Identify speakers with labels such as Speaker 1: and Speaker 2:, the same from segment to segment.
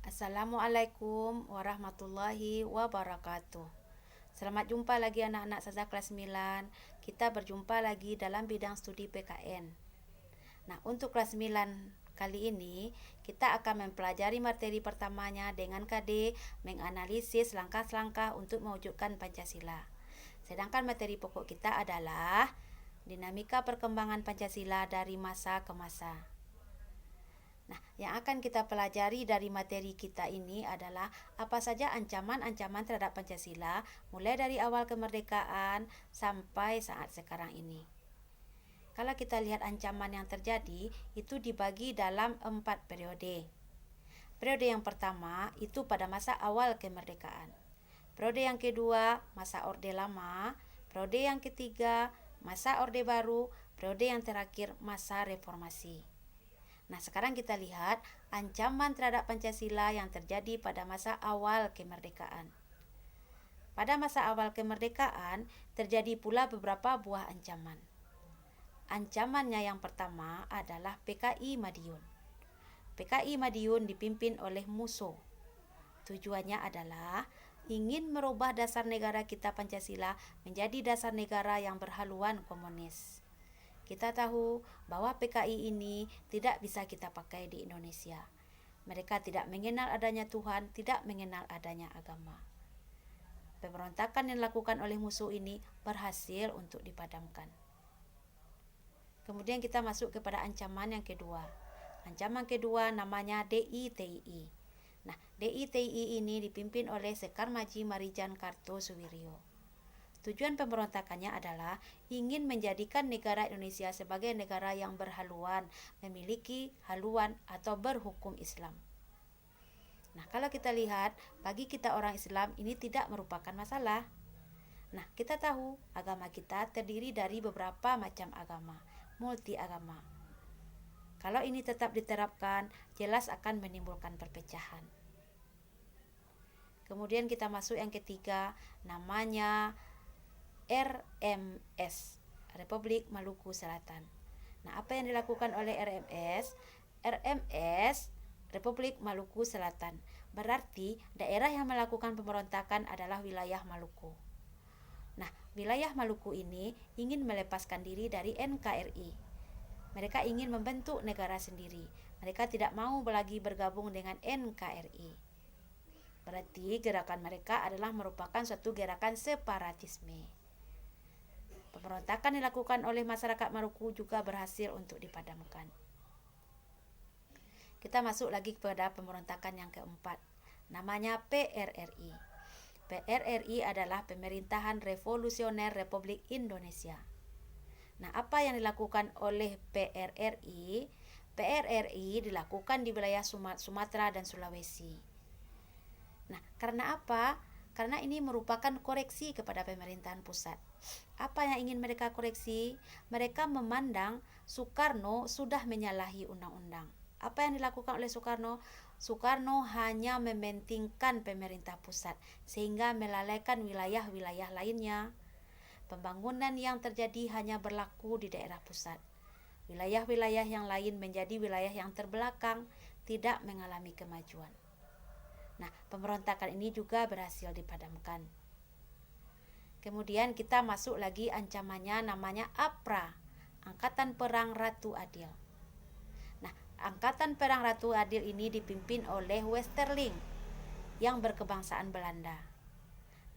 Speaker 1: Assalamualaikum warahmatullahi wabarakatuh. Selamat jumpa lagi anak-anak Saza kelas 9. Kita berjumpa lagi dalam bidang studi PKN. Nah, untuk kelas 9 kali ini kita akan mempelajari materi pertamanya dengan KD menganalisis langkah-langkah untuk mewujudkan Pancasila. Sedangkan materi pokok kita adalah dinamika perkembangan Pancasila dari masa ke masa. Nah, yang akan kita pelajari dari materi kita ini adalah apa saja ancaman-ancaman terhadap Pancasila mulai dari awal kemerdekaan sampai saat sekarang ini. Kalau kita lihat ancaman yang terjadi, itu dibagi dalam 4 periode. Periode yang pertama itu pada masa awal kemerdekaan. Periode yang kedua, masa Orde Lama. Periode yang ketiga, masa Orde Baru. Periode yang terakhir, masa Reformasi. Nah, sekarang kita lihat ancaman terhadap Pancasila yang terjadi pada masa awal kemerdekaan. Pada masa awal kemerdekaan, terjadi pula beberapa buah ancaman. Ancamannya yang pertama adalah PKI Madiun. PKI Madiun dipimpin oleh Musso. Tujuannya adalah ingin merubah dasar negara kita Pancasila menjadi dasar negara yang berhaluan komunis. Kita tahu bahwa PKI ini tidak bisa kita pakai di Indonesia. Mereka tidak mengenal adanya Tuhan, tidak mengenal adanya agama. Pemberontakan yang dilakukan oleh musuh ini berhasil untuk dipadamkan. Kemudian kita masuk kepada ancaman yang kedua. Ancaman kedua namanya DITI. Nah, DITI ini dipimpin oleh Sekar Maji Marijan Kartosuwiryo. Tujuan pemberontakannya adalah ingin menjadikan negara Indonesia sebagai negara yang berhaluan, memiliki haluan atau berhukum Islam. Nah, kalau kita lihat, bagi kita orang Islam ini tidak merupakan masalah. Nah, kita tahu agama kita terdiri dari beberapa macam agama, multi agama. Kalau ini tetap diterapkan, jelas akan menimbulkan perpecahan. Kemudian kita masuk yang ketiga, namanya RMS, Republik Maluku Selatan. Nah, apa yang dilakukan oleh RMS? RMS, Republik Maluku Selatan. Berarti daerah yang melakukan pemberontakan adalah wilayah Maluku. Nah, wilayah Maluku ini ingin melepaskan diri dari NKRI. Mereka ingin membentuk negara sendiri. Mereka tidak mau lagi bergabung dengan NKRI. Berarti gerakan mereka adalah merupakan suatu gerakan separatisme. Pemberontakan dilakukan oleh masyarakat Maluku juga berhasil untuk dipadamkan. Kita masuk lagi kepada pemberontakan yang keempat. Namanya PRRI. PRRI adalah Pemerintahan Revolusioner Republik Indonesia. Nah, apa yang dilakukan oleh PRRI? PRRI dilakukan di wilayah Sumatera dan Sulawesi. Nah, karena apa? Karena ini merupakan koreksi kepada pemerintahan pusat. Apa yang ingin mereka koreksi? Mereka memandang Soekarno sudah menyalahi undang-undang. Apa yang dilakukan oleh Soekarno? Soekarno hanya mementingkan pemerintah pusat sehingga melalaikan wilayah-wilayah lainnya. Pembangunan yang terjadi hanya berlaku di daerah pusat. Wilayah-wilayah yang lain menjadi wilayah yang terbelakang, tidak mengalami kemajuan. Nah, pemberontakan ini juga berhasil dipadamkan. Kemudian kita masuk lagi ancamannya namanya APRA, Angkatan Perang Ratu Adil. Nah, Angkatan Perang Ratu Adil ini dipimpin oleh Westerling yang berkebangsaan Belanda.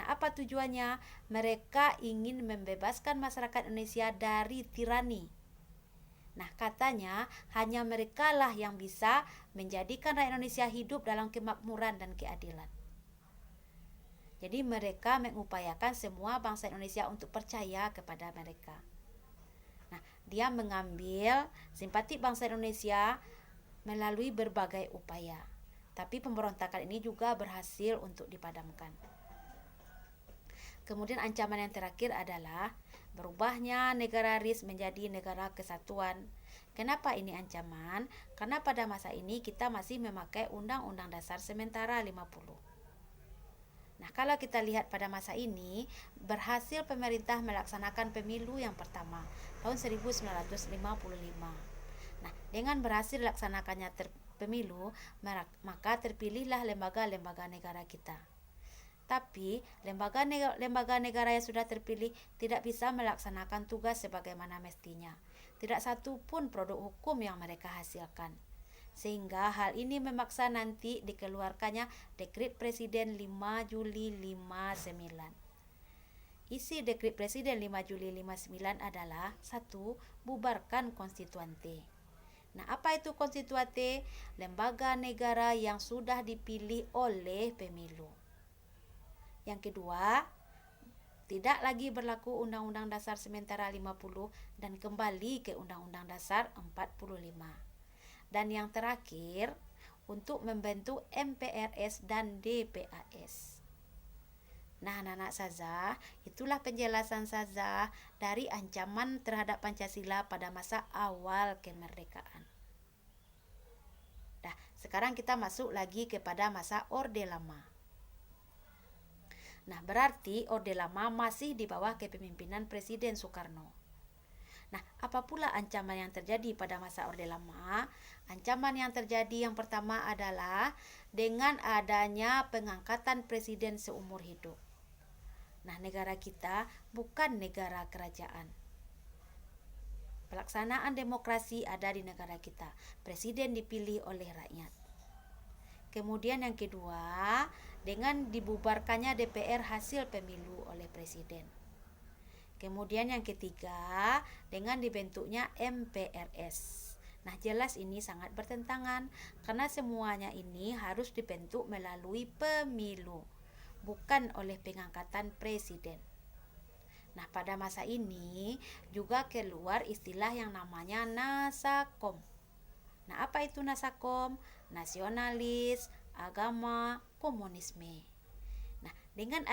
Speaker 1: Nah, apa tujuannya? Mereka ingin membebaskan masyarakat Indonesia dari tirani. Nah, katanya hanya mereka lah yang bisa menjadikan rakyat Indonesia hidup dalam kemakmuran dan keadilan. Jadi mereka mengupayakan semua bangsa Indonesia untuk percaya kepada mereka. Nah, dia mengambil simpati bangsa Indonesia melalui berbagai upaya. Tapi pemberontakan ini juga berhasil untuk dipadamkan. Kemudian ancaman yang terakhir adalah berubahnya negara RIS menjadi negara kesatuan. Kenapa ini ancaman? Karena pada masa ini kita masih memakai Undang-Undang Dasar sementara 50. Nah, kalau kita lihat pada masa ini, berhasil pemerintah melaksanakan pemilu yang pertama tahun 1955. Nah, dengan berhasil dilaksanakannya pemilu, maka terpilihlah lembaga-lembaga negara kita. Tapi lembaga negara yang sudah terpilih tidak bisa melaksanakan tugas sebagaimana mestinya. Tidak satu pun produk hukum yang mereka hasilkan. Sehingga hal ini memaksa nanti dikeluarkannya Dekret Presiden 5 Juli 59. Isi Dekret Presiden 5 Juli 59 adalah 1. Bubarkan konstituante. Nah, apa itu konstituante? Lembaga negara yang sudah dipilih oleh pemilu. Yang kedua, tidak lagi berlaku Undang-Undang Dasar sementara 50 dan kembali ke Undang-Undang Dasar 45. Dan yang terakhir, untuk membentuk MPRS dan DPAS. Nah, anak-anak Saza, itulah penjelasan Saza dari ancaman terhadap Pancasila pada masa awal kemerdekaan. Nah, sekarang kita masuk lagi kepada masa Orde Lama. Nah, berarti Orde Lama masih di bawah kepemimpinan Presiden Soekarno. Nah, apa pula ancaman yang terjadi pada masa Orde Lama? Ancaman yang terjadi yang pertama adalah dengan adanya pengangkatan presiden seumur hidup. Nah, negara kita bukan negara kerajaan. Pelaksanaan demokrasi ada di negara kita. Presiden dipilih oleh rakyat. Kemudian yang kedua, dengan dibubarkannya DPR hasil pemilu oleh presiden. Kemudian yang ketiga, dengan dibentuknya MPRS. Nah, jelas ini sangat bertentangan karena semuanya ini harus dibentuk melalui pemilu, bukan oleh pengangkatan presiden. Nah, pada masa ini juga keluar istilah yang namanya Nasakom. Nah, apa itu Nasakom? Nasionalis, agama, komunisme. Nah, dengan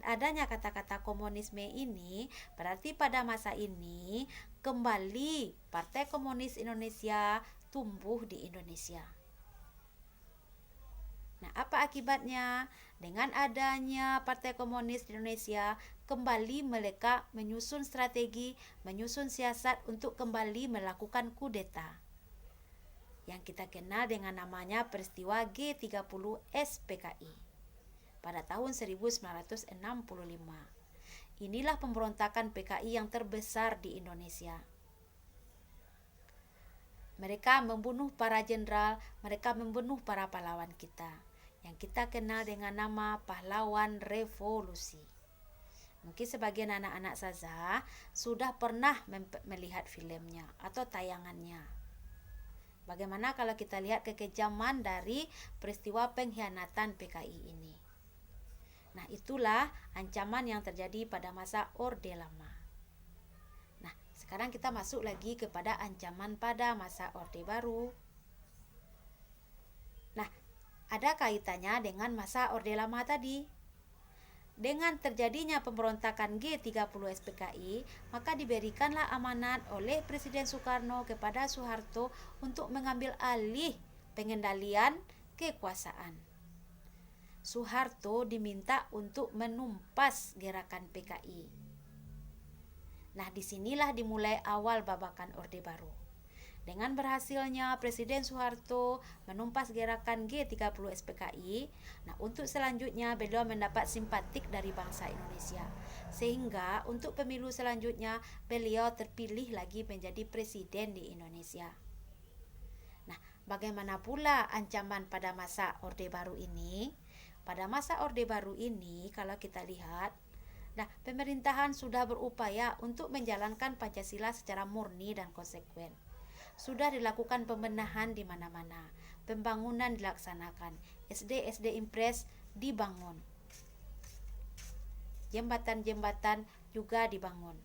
Speaker 1: adanya kata-kata komunisme ini, berarti pada masa ini kembali Partai Komunis Indonesia tumbuh di Indonesia. Nah, apa akibatnya? Dengan adanya Partai Komunis Indonesia, kembali mereka menyusun strategi, menyusun siasat untuk kembali melakukan kudeta, yang kita kenal dengan namanya peristiwa G30 SPKI pada tahun 1965. Inilah pemberontakan PKI yang terbesar di Indonesia. Mereka membunuh para jenderal, mereka membunuh para pahlawan kita, yang kita kenal dengan nama pahlawan revolusi. Mungkin sebagian anak-anak Saza sudah pernah melihat filmnya atau tayangannya. Bagaimana kalau kita lihat kekejaman dari peristiwa pengkhianatan PKI ini? Nah, itulah ancaman yang terjadi pada masa Orde Lama. Nah, sekarang kita masuk lagi kepada ancaman pada masa Orde Baru. Nah, ada kaitannya dengan masa Orde Lama tadi. Dengan terjadinya pemberontakan G30 SPKI, maka diberikanlah amanat oleh Presiden Soekarno kepada Soeharto untuk mengambil alih pengendalian kekuasaan. Soeharto diminta untuk menumpas gerakan PKI. Nah, disinilah dimulai awal babakan Orde Baru. Dengan berhasilnya Presiden Soeharto menumpas gerakan G30 SPKI, nah untuk selanjutnya beliau mendapat simpatik dari bangsa Indonesia. Sehingga untuk pemilu selanjutnya beliau terpilih lagi menjadi presiden di Indonesia. Nah, bagaimana pula ancaman pada masa Orde Baru ini? Pada masa Orde Baru ini kalau kita lihat, nah pemerintahan sudah berupaya untuk menjalankan Pancasila secara murni dan konsekuen. Sudah dilakukan pembenahan di mana-mana, pembangunan dilaksanakan, SD impres dibangun, jembatan-jembatan juga dibangun.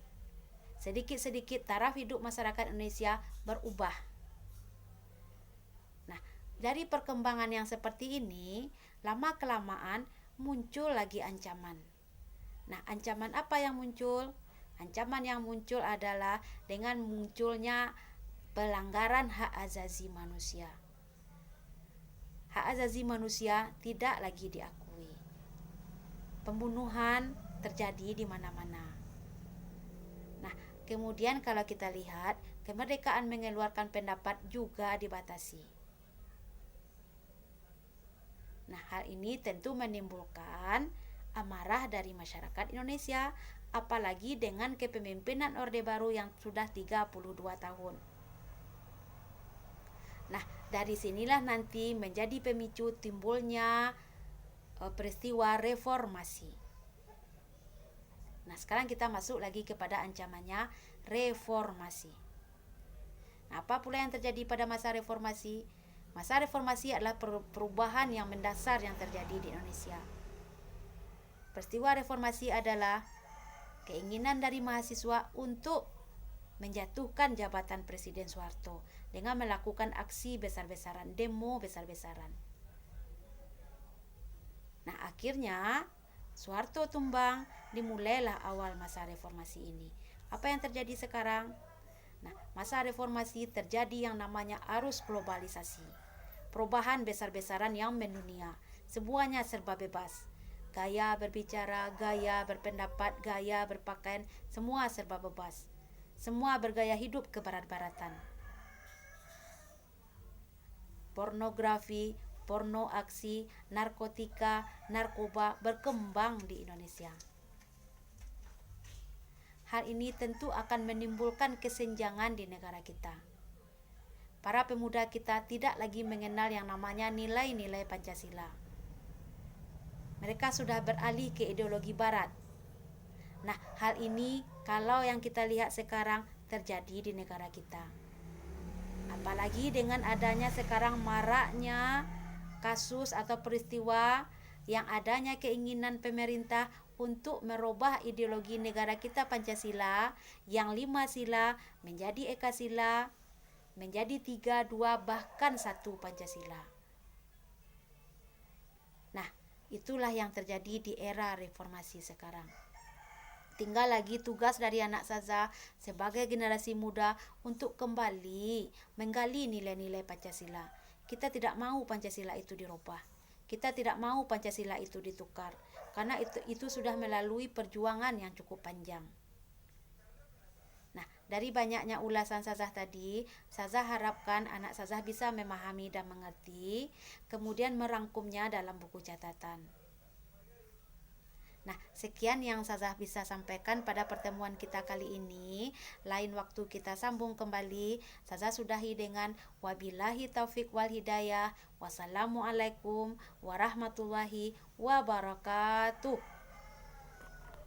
Speaker 1: Sedikit-sedikit taraf hidup masyarakat Indonesia berubah. Nah, dari perkembangan yang seperti ini, lama-kelamaan muncul lagi ancaman. Nah, ancaman apa yang muncul? Ancaman yang muncul adalah dengan munculnya pelanggaran hak asasi manusia. Hak asasi manusia tidak lagi diakui. Pembunuhan terjadi di mana-mana. Nah, kemudian kalau kita lihat, kemerdekaan mengeluarkan pendapat juga dibatasi. Nah, hal ini tentu menimbulkan amarah dari masyarakat Indonesia, apalagi dengan kepemimpinan Orde Baru yang sudah 32 tahun. Nah, dari sinilah nanti menjadi pemicu timbulnya peristiwa reformasi. Nah, sekarang kita masuk lagi kepada ancamannya reformasi. Nah, apa pula yang terjadi pada masa reformasi? Masa reformasi adalah perubahan yang mendasar yang terjadi di Indonesia. Peristiwa reformasi adalah keinginan dari mahasiswa untuk menjatuhkan jabatan Presiden Soeharto dengan melakukan aksi besar-besaran, demo besar-besaran. Nah, akhirnya Soeharto tumbang, dimulailah awal masa reformasi ini. Apa yang terjadi sekarang? Nah, masa reformasi terjadi yang namanya arus globalisasi. Perubahan besar-besaran yang mendunia. Semuanya serba bebas. Gaya berbicara, gaya berpendapat, gaya berpakaian, semua serba bebas. Semua bergaya hidup kebarat-baratan. Pornografi, porno aksi, narkotika, narkoba berkembang di Indonesia. Hal ini tentu akan menimbulkan kesenjangan di negara kita. Para pemuda kita tidak lagi mengenal yang namanya nilai-nilai Pancasila. Mereka sudah beralih ke ideologi barat. Nah, hal ini kalau yang kita lihat sekarang terjadi di negara kita. Apalagi dengan adanya sekarang maraknya kasus atau peristiwa yang adanya keinginan pemerintah untuk merubah ideologi negara kita Pancasila yang 5 sila menjadi Eka Sila, menjadi 3, 2, bahkan 1 Pancasila. Nah, itulah yang terjadi di era reformasi sekarang. Tinggal lagi tugas dari anak Saza sebagai generasi muda untuk kembali menggali nilai-nilai Pancasila. Kita tidak mau Pancasila itu dirubah. Kita tidak mau Pancasila itu ditukar. Karena itu sudah melalui perjuangan yang cukup panjang. Nah, dari banyaknya ulasan Sazah tadi, Sazah harapkan anak Sazah bisa memahami dan mengerti, kemudian merangkumnya dalam buku catatan. Nah, sekian yang Sazah bisa sampaikan pada pertemuan kita kali ini. Lain waktu kita sambung kembali. Sazah sudahi dengan wabillahi taufik wal hidayah. Wassalamualaikum warahmatullahi wabarakatuh.